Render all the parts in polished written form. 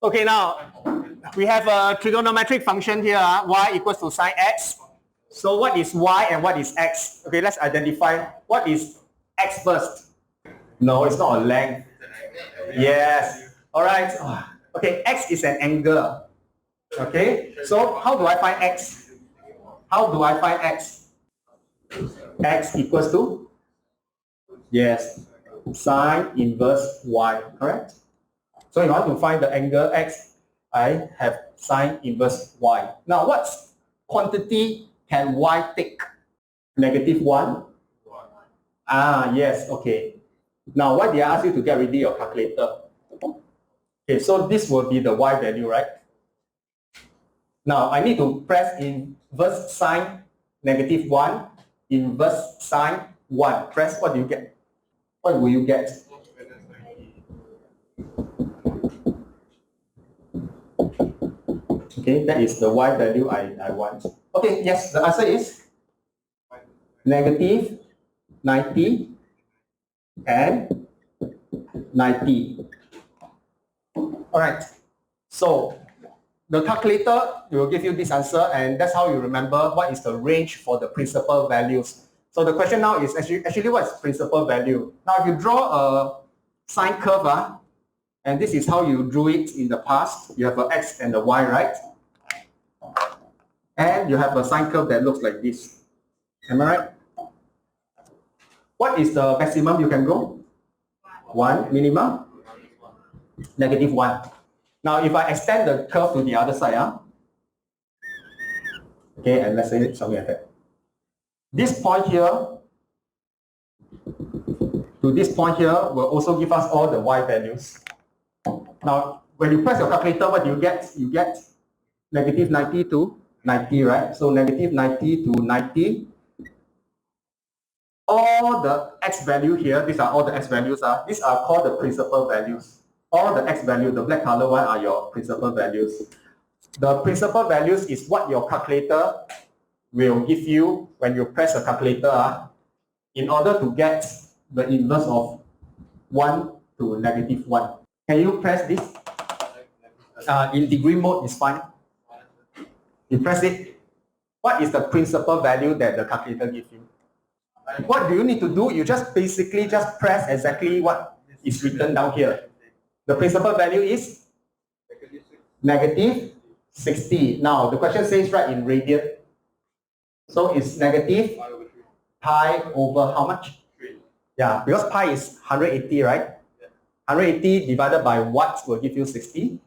Okay, now we have a trigonometric function here, y equals to sine x. So what is y and what is x? Okay, let's identify what is x first. No, it's not a length. Yes. All right. Okay, x is an angle. Okay, so how do I find x? How do I find x? X equals to? Yes, sine inverse y, correct? So if I want to find the angle x, I have sine inverse y. Now what quantity can y take? -1? Yes, okay. Now why did I ask you to get ready your calculator? Okay, so this will be the y value, right? Now I need to press inverse sine -1, inverse sine 1. Press, what do you get? What will you get? Okay, that is the y value I want. Okay, yes, the answer is -90 and 90. All right, so the calculator will give you this answer, and that's how you remember what is the range for the principal values. So the question now is actually what is principal value? Now if you draw a sine curve, and this is how you drew it in the past. You have an x and a y, right? And you have a sine curve that looks like this. Am I right? What is the maximum you can go? 1. Minimum? -1. Now if I extend the curve to the other side, okay, and let's say something like that. This point here to this point here will also give us all the y values. Now, when you press your calculator, what do you get? You get -90 to 90, right? So -90 to 90. All the x value here, these are all the x values. These are called the principal values. All the x value, the black color one, are your principal values. The principal values is what your calculator will give you when you press a calculator in order to get the inverse of 1 to -1. Can you press this? In degree mode is fine. You press it. What is the principal value that the calculator gives you? What do you need to do? You just basically just press exactly what is written down here. The principal value is -60. Now the question says right in radian. So it's negative pi over how much? 3. Yeah, because pi is 180, right? 180 divided by what will give you 63.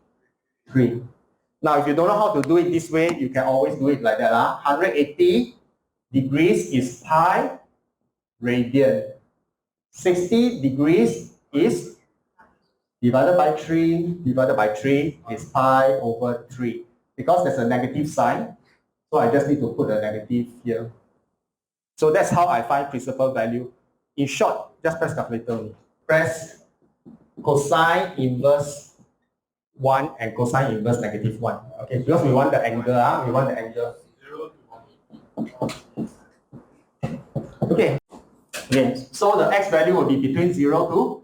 Now, if you don't know how to do it this way, you can always do it like that. 180 degrees is pi radian. 60 degrees is divided by 3 is pi over 3. Because there's a negative sign, so I just need to put a negative here. So that's how I find principal value. In short, just press calculator only. Press cosine inverse 1 and cosine inverse -1. Okay, because we want the angle, we want the angle. Okay. So the x value will be between 0 to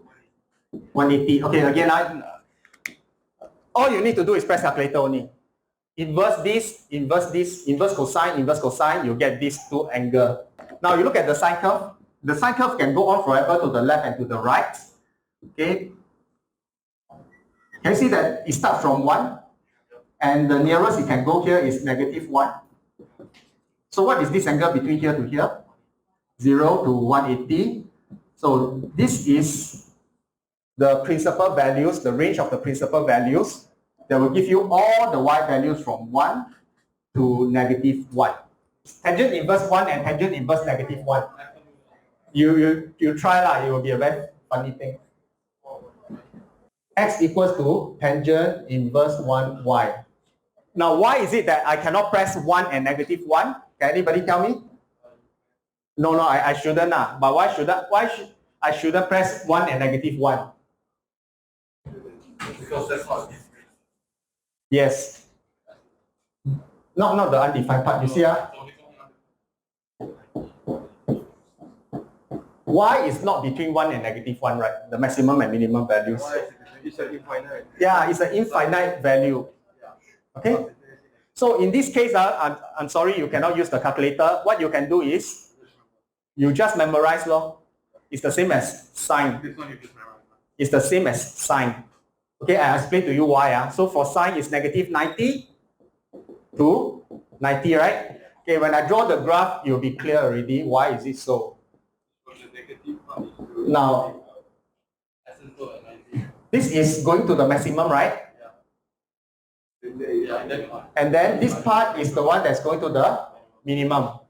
180. Okay, again, all you need to do is press calculator only. Inverse this, inverse cosine, you get these two angles. Now you look at the sine curve. The sine curve can go on forever to the left and to the right. Okay. Can you see that it starts from 1? And the nearest it can go here is -1. So what is this angle between here to here? 0 to 180. So this is the principal values, the range of the principal values that will give you all the y values from 1 to -1. Tangent inverse 1 and tangent inverse -1. You try lah, it will be a very funny thing. X equals to tangent inverse 1y. Now why is it that I cannot press 1 and -1? Can anybody tell me? No, I shouldn't. But why I shouldn't press 1 and -1? Because that's not different. Yes. Not the undefined part. You see, y is not between 1 and -1, right? The maximum and minimum values. It's an infinite. Yeah, it's an infinite value. Okay. So in this case, I'm sorry, you cannot use the calculator. What you can do is you just memorize law. It's the same as sine. This one you just memorize. It's the same as sine. Okay, I explain to you why. So for sine, it's negative 90 to 90, right? Okay, when I draw the graph, you'll be clear already. Why is it so? Now, this is going to the maximum, right? And then this part is the one that's going to the minimum.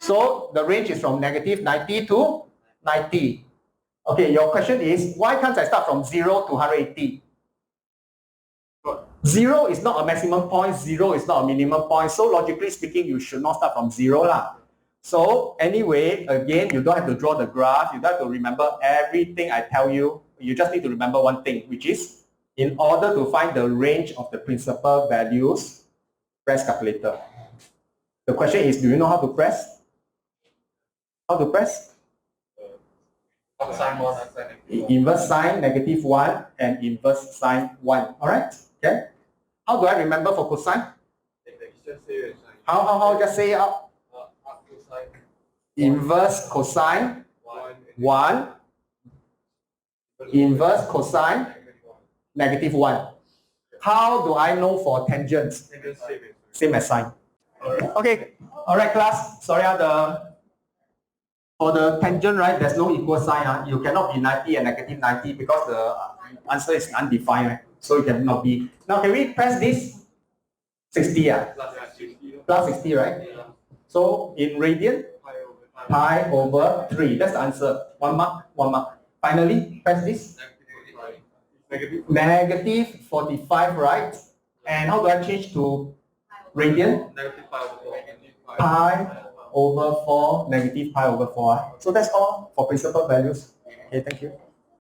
So the range is from negative 90 to 90. Okay, your question is, why can't I start from 0 to 180? 0 is not a maximum point, 0 is not a minimum point. So logically speaking, you should not start from 0 lah. So anyway, again, you don't have to draw the graph. You don't have to remember everything I tell you. You just need to remember one thing, which is in order to find the range of the principal values, press calculator. The question is, do you know how to press? How to press? Inverse sine negative 1 and inverse sine 1. Alright? Okay. How do I remember for cosine? How? Just say it out. Inverse cosine 1. Inverse cosine negative 1. How do I know for tangents? Same as sine. Okay. Alright, class. Sorry, for the tangent, right, there's no equal sign. You cannot be 90 and negative 90 because the answer is undefined, right? So it cannot be. Now, can we press this? 60, Plus 60, right? So in radian, pi over 3. That's the answer. 1 mark, 1 mark. Finally, press this. Negative 45, right? And how do I change to radian? Pi over 4, negative pi over 4. So that's all for principal values. Okay, thank you.